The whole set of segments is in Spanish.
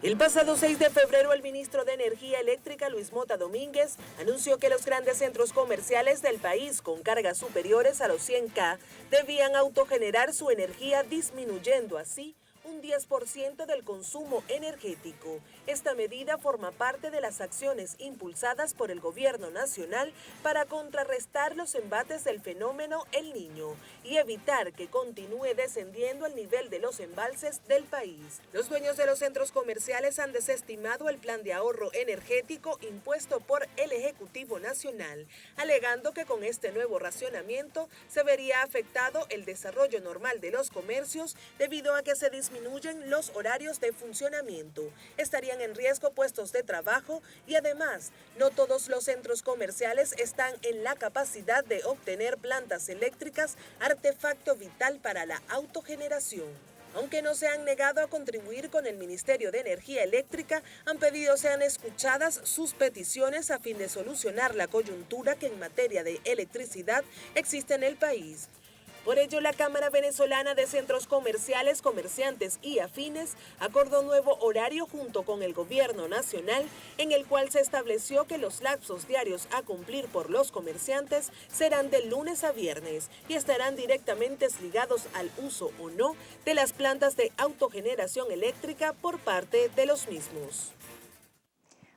El pasado 6 de febrero, el ministro de Energía Eléctrica, Luis Mota Domínguez, anunció que los grandes centros comerciales del país con cargas superiores a los 100K debían autogenerar su energía, disminuyendo así un 10% del consumo energético. Esta medida forma parte de las acciones impulsadas por el gobierno nacional para contrarrestar los embates del fenómeno El Niño y evitar que continúe descendiendo el nivel de los embalses del país. Los dueños de los centros comerciales han desestimado el plan de ahorro energético impuesto por el Ejecutivo Nacional, alegando que con este nuevo racionamiento se vería afectado el desarrollo normal de los comercios debido a que se disminuyen los horarios de funcionamiento, estarían en riesgo puestos de trabajo y además no todos los centros comerciales están en la capacidad de obtener plantas eléctricas, artefacto vital para la autogeneración. Aunque no se han negado a contribuir con el Ministerio de Energía Eléctrica, han pedido sean escuchadas sus peticiones a fin de solucionar la coyuntura que en materia de electricidad existe en el país. Por ello, la Cámara Venezolana de Centros Comerciales, Comerciantes y Afines acordó nuevo horario junto con el Gobierno Nacional, en el cual se estableció que los lapsos diarios a cumplir por los comerciantes serán de lunes a viernes y estarán directamente ligados al uso o no de las plantas de autogeneración eléctrica por parte de los mismos.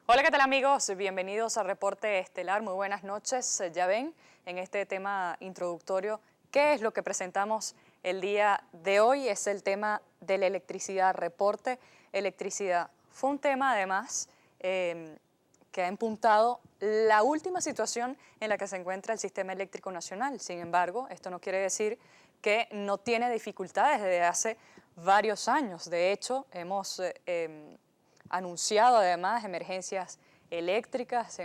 Hola, ¿qué tal amigos? Bienvenidos a Reporte Estelar. Muy buenas noches. Ya ven, en este tema introductorio, ¿qué es lo que presentamos el día de hoy? Es el tema de la electricidad, reporte electricidad. Fue un tema además que ha empuntado la última situación en la que se encuentra el sistema eléctrico nacional. Sin embargo, esto no quiere decir que no tiene dificultades desde hace varios años. De hecho, hemos anunciado además emergencias eléctricas,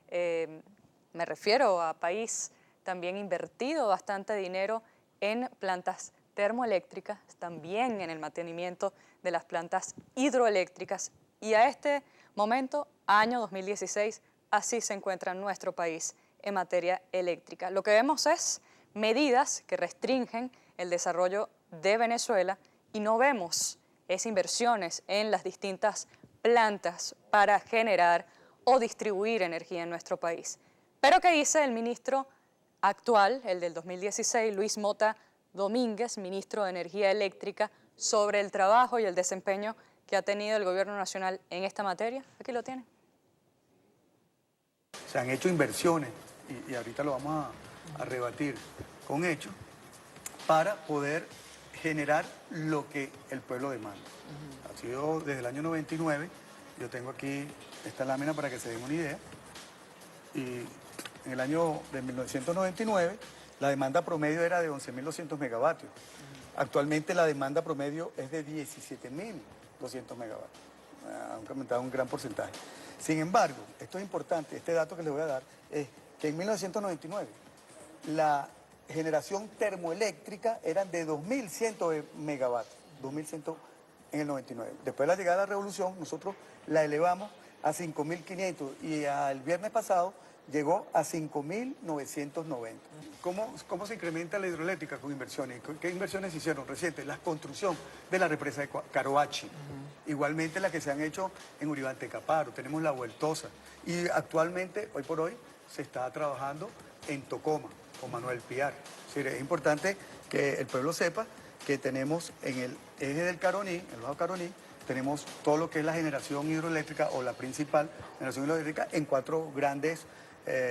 me refiero a país también invertido bastante dinero en plantas termoeléctricas, también en el mantenimiento de las plantas hidroeléctricas. Y a este momento, año 2016, así se encuentra nuestro país en materia eléctrica. Lo que vemos es medidas que restringen el desarrollo de Venezuela y no vemos inversiones en las distintas plantas para generar o distribuir energía en nuestro país. Pero ¿qué dice el ministro actual, el del 2016, Luis Mota Domínguez, ministro de Energía Eléctrica, sobre el trabajo y el desempeño que ha tenido el gobierno nacional en esta materia? Aquí lo tienen. Se han hecho inversiones, y ahorita lo vamos a rebatir con hechos, para poder generar lo que el pueblo demanda. Ha sido desde el año 99, yo tengo aquí esta lámina para que se den una idea, y en el año de 1999 la demanda promedio era de 11.200 megavatios. Actualmente la demanda promedio es de 17.200 megavatios. Ha aumentado un gran porcentaje. Sin embargo, esto es importante, este dato que les voy a dar es que en 1999 la generación termoeléctrica eran de 2.100 megavatios, 2.100 en el 99. Después de la llegada de la revolución, nosotros la elevamos a 5.500 y el viernes pasado llegó a 5.990. ¿Cómo se incrementa la hidroeléctrica con inversiones? ¿Qué inversiones se hicieron recientes? La construcción de la represa de Caroachi. Igualmente la que se han hecho en Uribantecaparo, tenemos la Vueltosa. Y actualmente, hoy por hoy, se está trabajando en Tocoma, con Manuel Piar. Es decir, es importante que el pueblo sepa que tenemos en el eje del Caroní, en el Bajo Caroní, tenemos todo lo que es la generación hidroeléctrica o la principal generación hidroeléctrica en 4 grandes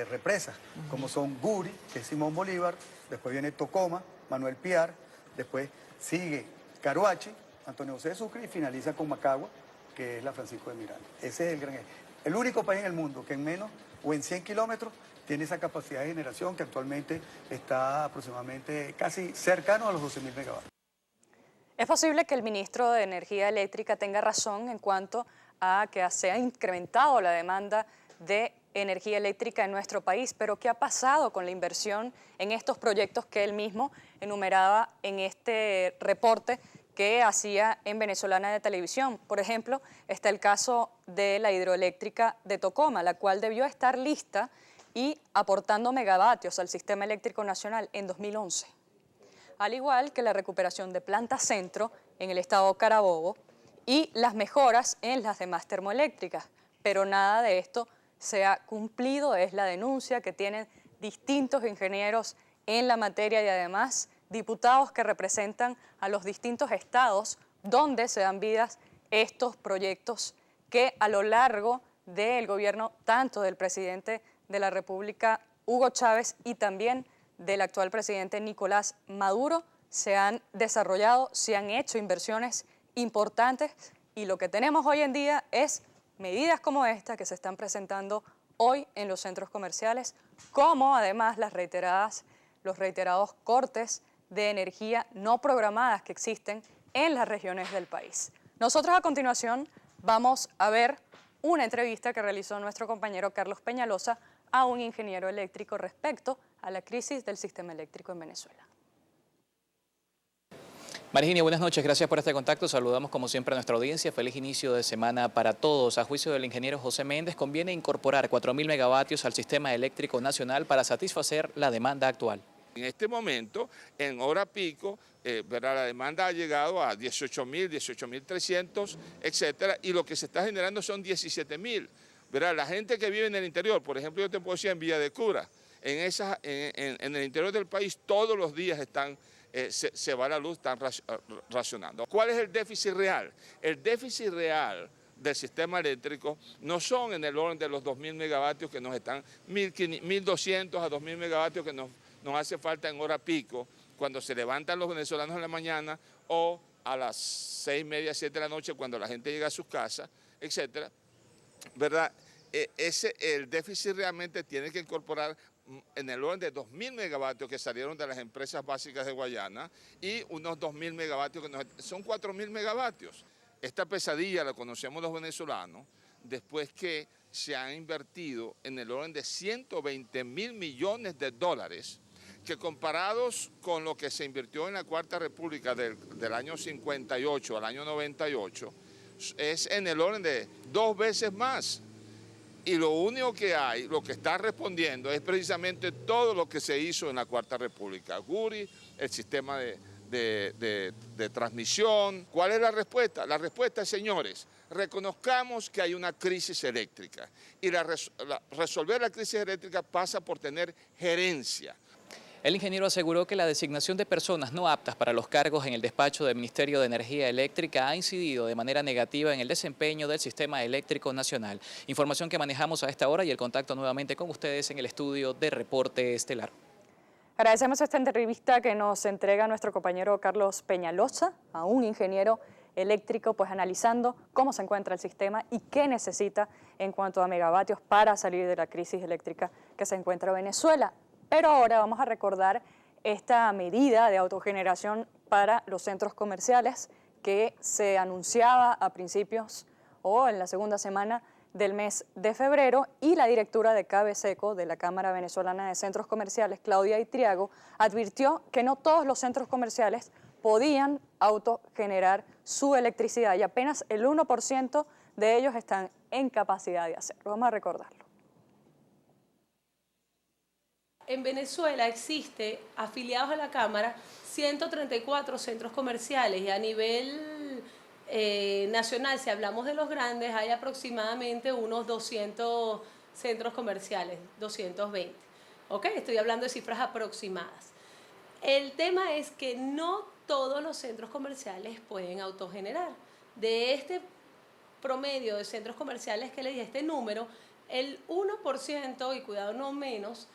represas, como son Guri, que es Simón Bolívar, después viene Tocoma, Manuel Piar, después sigue Caroachi, Antonio José de Sucre y finaliza con Macagua, que es la Francisco de Miranda. Ese es el gran eje. El único país en el mundo que en menos o en 100 kilómetros tiene esa capacidad de generación que actualmente está aproximadamente casi cercano a los 12.000 megavatios. Es posible que el ministro de Energía Eléctrica tenga razón en cuanto a que se ha incrementado la demanda de energía eléctrica en nuestro país, pero ¿qué ha pasado con la inversión en estos proyectos que él mismo enumeraba en este reporte que hacía en Venezolana de Televisión? Por ejemplo, está el caso de la hidroeléctrica de Tocoma, la cual debió estar lista y aportando megavatios al sistema eléctrico nacional en 2011. Al igual que la recuperación de Planta Centro en el estado Carabobo y las mejoras en las demás termoeléctricas. Pero nada de esto se ha cumplido, es la denuncia que tienen distintos ingenieros en la materia y además diputados que representan a los distintos estados donde se dan vidas estos proyectos que a lo largo del gobierno tanto del presidente de la República, Hugo Chávez, y también del actual presidente Nicolás Maduro se han desarrollado, se han hecho inversiones importantes y lo que tenemos hoy en día es medidas como esta que se están presentando hoy en los centros comerciales, como además los reiterados cortes de energía no programadas que existen en las regiones del país. Nosotros a continuación vamos a ver una entrevista que realizó nuestro compañero Carlos Peñalosa a un ingeniero eléctrico respecto a la crisis del sistema eléctrico en Venezuela. Marigenia, buenas noches, gracias por este contacto. Saludamos como siempre a nuestra audiencia. Feliz inicio de semana para todos. A juicio del ingeniero José Méndez, conviene incorporar 4.000 megavatios al sistema eléctrico nacional para satisfacer la demanda actual. En este momento, en hora pico, la demanda ha llegado a 18.000, 18.300, etcétera, y lo que se está generando son 17.000. La gente que vive en el interior, por ejemplo, yo te puedo decir en Villa de Cura, en el interior del país todos los días se va la luz, están racionando. ¿Cuál es el déficit real? El déficit real del sistema eléctrico no son en el orden de los 2.000 megavatios que nos están, 1.200 a 2.000 megavatios que nos hace falta en hora pico, cuando se levantan los venezolanos en la mañana o a las 6:30, 7 de la noche cuando la gente llega a sus casas, etcétera, ¿verdad? El déficit realmente tiene que incorporar en el orden de 2.000 megavatios que salieron de las empresas básicas de Guayana y unos 2.000 megavatios que son 4.000 megavatios. Esta pesadilla la conocemos los venezolanos después que se han invertido en el orden de 120.000 millones de dólares, que comparados con lo que se invirtió en la Cuarta República del año 58 al año 98, es en el orden de 2 veces más. Y lo único que hay, lo que está respondiendo, es precisamente todo lo que se hizo en la Cuarta República. Guri, el sistema de transmisión. ¿Cuál es la respuesta? La respuesta es, señores, reconozcamos que hay una crisis eléctrica. Y resolver la crisis eléctrica pasa por tener gerencia. El ingeniero aseguró que la designación de personas no aptas para los cargos en el despacho del Ministerio de Energía Eléctrica ha incidido de manera negativa en el desempeño del sistema eléctrico nacional. Información que manejamos a esta hora y el contacto nuevamente con ustedes en el estudio de Reporte Estelar. Agradecemos esta entrevista que nos entrega nuestro compañero Carlos Peñalosa, a un ingeniero eléctrico, pues analizando cómo se encuentra el sistema y qué necesita en cuanto a megavatios para salir de la crisis eléctrica que se encuentra Venezuela. Pero ahora vamos a recordar esta medida de autogeneración para los centros comerciales que se anunciaba a principios o en la segunda semana del mes de febrero, y la directora de CABESECO, de la Cámara Venezolana de Centros Comerciales, Claudia Itriago, advirtió que no todos los centros comerciales podían autogenerar su electricidad y apenas el 1% de ellos están en capacidad de hacerlo. Vamos a recordarlo. En Venezuela existe, afiliados a la Cámara, 134 centros comerciales y a nivel nacional, si hablamos de los grandes, hay aproximadamente unos 200 centros comerciales, 220. ¿Ok? Estoy hablando de cifras aproximadas. El tema es que no todos los centros comerciales pueden autogenerar. De este promedio de centros comerciales que le dije, este número, el 1%, y cuidado no menos,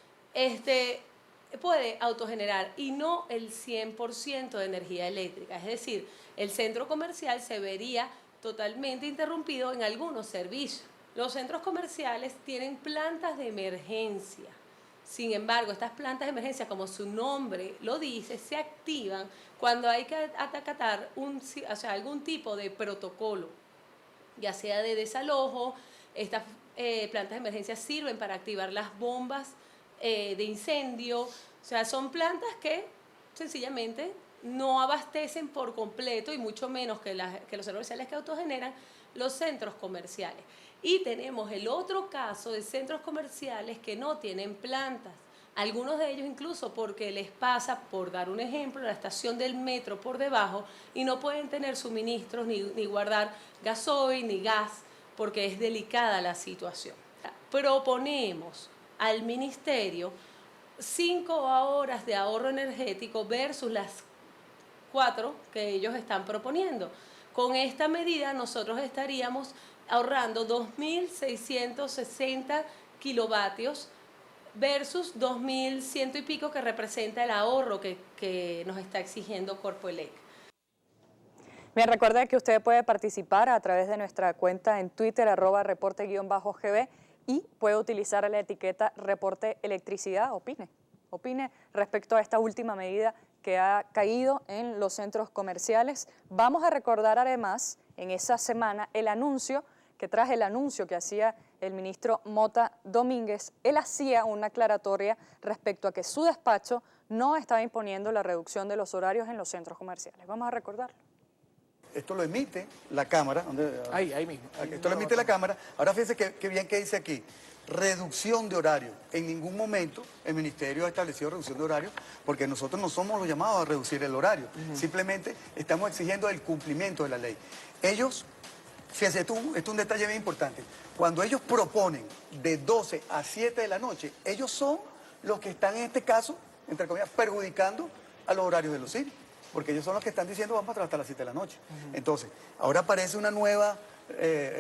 puede autogenerar y no el 100% de energía eléctrica. Es decir, el centro comercial se vería totalmente interrumpido en algunos servicios. Los centros comerciales tienen plantas de emergencia. Sin embargo, estas plantas de emergencia, como su nombre lo dice, se activan cuando hay que acatar algún tipo de protocolo, ya sea de desalojo. Estas plantas de emergencia sirven para activar las bombas de incendio. O sea, son plantas que sencillamente no abastecen por completo y mucho menos que los centros comerciales que autogeneran los centros comerciales. Y tenemos el otro caso de centros comerciales que no tienen plantas, Algunos de ellos incluso porque les pasa, por dar un ejemplo, la estación del metro por debajo y no pueden tener suministros ni guardar gasoil ni gas porque es delicada la situación. Proponemos al ministerio 5 horas de ahorro energético versus las 4 que ellos están proponiendo. Con esta medida nosotros estaríamos ahorrando 2.660 kilovatios versus 2.100 y pico que representa el ahorro que nos está exigiendo Corpoelec. Bien, recuerda que usted puede participar a través de nuestra cuenta en Twitter, @reporte_GB, y puede utilizar la etiqueta Reporte Electricidad. Opine respecto a esta última medida que ha caído en los centros comerciales. Vamos a recordar además en esa semana el anuncio que hacía el ministro Mota Domínguez. Él hacía una aclaratoria respecto a que su despacho no estaba imponiendo la reducción de los horarios en los centros comerciales. Vamos a recordarlo. Esto lo emite la Cámara. Ahí mismo. Esto lo emite la Cámara. Ahora fíjense qué bien que dice aquí. Reducción de horario. En ningún momento el Ministerio ha establecido reducción de horario porque nosotros no somos los llamados a reducir el horario. Simplemente estamos exigiendo el cumplimiento de la ley. Ellos, fíjense, esto es un detalle bien importante. Cuando ellos proponen de 12 a 7 de la noche, ellos son los que están en este caso, entre comillas, perjudicando a los horarios de los cines. Porque ellos son los que están diciendo vamos a trabajar hasta las 7 de la noche. Entonces, ahora aparece una nueva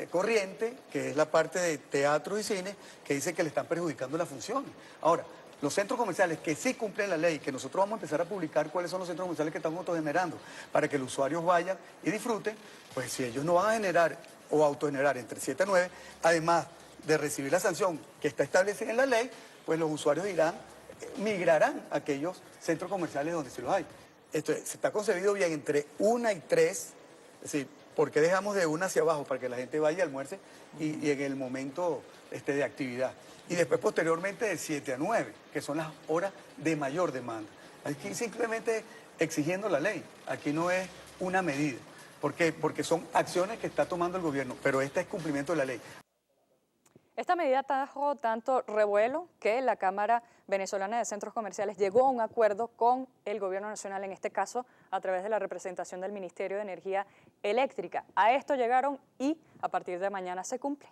corriente, que es la parte de teatro y cine, que dice que le están perjudicando las funciones. Ahora, los centros comerciales que sí cumplen la ley, que nosotros vamos a empezar a publicar cuáles son los centros comerciales que están autogenerando, para que los usuarios vayan y disfruten, pues si ellos no van a generar o autogenerar entre 7 a 9, además de recibir la sanción que está establecida en la ley, pues los usuarios migrarán a aquellos centros comerciales donde sí los hay. Esto se está concebido bien entre 1 y 3, es decir, ¿por qué dejamos de 1 hacia abajo? Para que la gente vaya y almuerce y en el momento de actividad. Y después posteriormente de 7 a 9, que son las horas de mayor demanda. Aquí simplemente exigiendo la ley, aquí no es una medida. ¿Por qué? Porque son acciones que está tomando el gobierno, pero este es cumplimiento de la ley. Esta medida trajo tanto revuelo que la Cámara Venezolana de Centros Comerciales llegó a un acuerdo con el Gobierno Nacional, en este caso a través de la representación del Ministerio de Energía Eléctrica. A esto llegaron y a partir de mañana se cumple.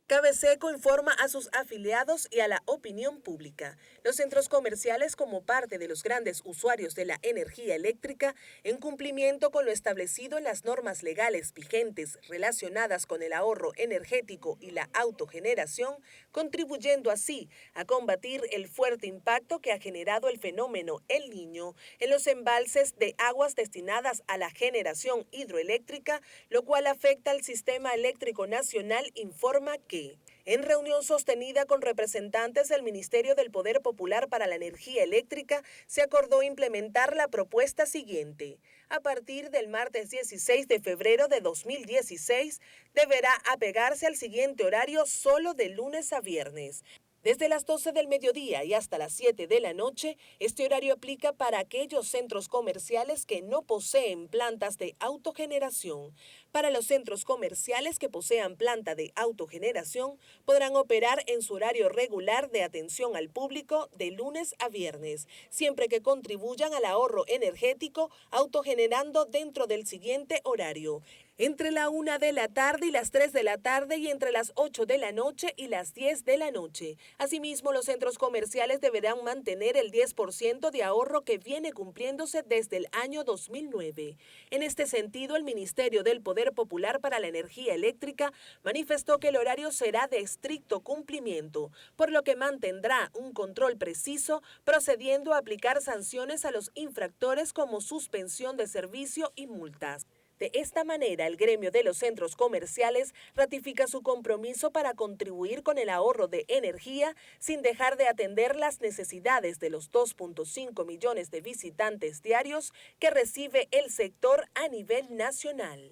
Cabeseco informa a sus afiliados y a la opinión pública. Los centros comerciales, como parte de los grandes usuarios de la energía eléctrica, en cumplimiento con lo establecido en las normas legales vigentes relacionadas con el ahorro energético y la autogeneración, contribuyendo así a combatir el fuerte impacto que ha generado el fenómeno El Niño en los embalses de aguas destinadas a la generación hidroeléctrica, lo cual afecta al sistema eléctrico nacional, informa que en reunión sostenida con representantes del Ministerio del Poder Popular para la Energía Eléctrica, se acordó implementar la propuesta siguiente. A partir del martes 16 de febrero de 2016, deberá apegarse al siguiente horario solo de lunes a viernes. Desde las 12 del mediodía y hasta las 7 de la noche, este horario aplica para aquellos centros comerciales que no poseen plantas de autogeneración. Para los centros comerciales que posean planta de autogeneración, podrán operar en su horario regular de atención al público de lunes a viernes, siempre que contribuyan al ahorro energético autogenerando dentro del siguiente horario: entre la 1 de la tarde y las 3 de la tarde y entre las 8 de la noche y las 10 de la noche. Asimismo, los centros comerciales deberán mantener el 10% de ahorro que viene cumpliéndose desde el año 2009. En este sentido, el Ministerio del Poder Popular para la Energía Eléctrica manifestó que el horario será de estricto cumplimiento, por lo que mantendrá un control preciso, procediendo a aplicar sanciones a los infractores como suspensión de servicio y multas. De esta manera, el gremio de los centros comerciales ratifica su compromiso para contribuir con el ahorro de energía sin dejar de atender las necesidades de los 2.5 millones de visitantes diarios que recibe el sector a nivel nacional.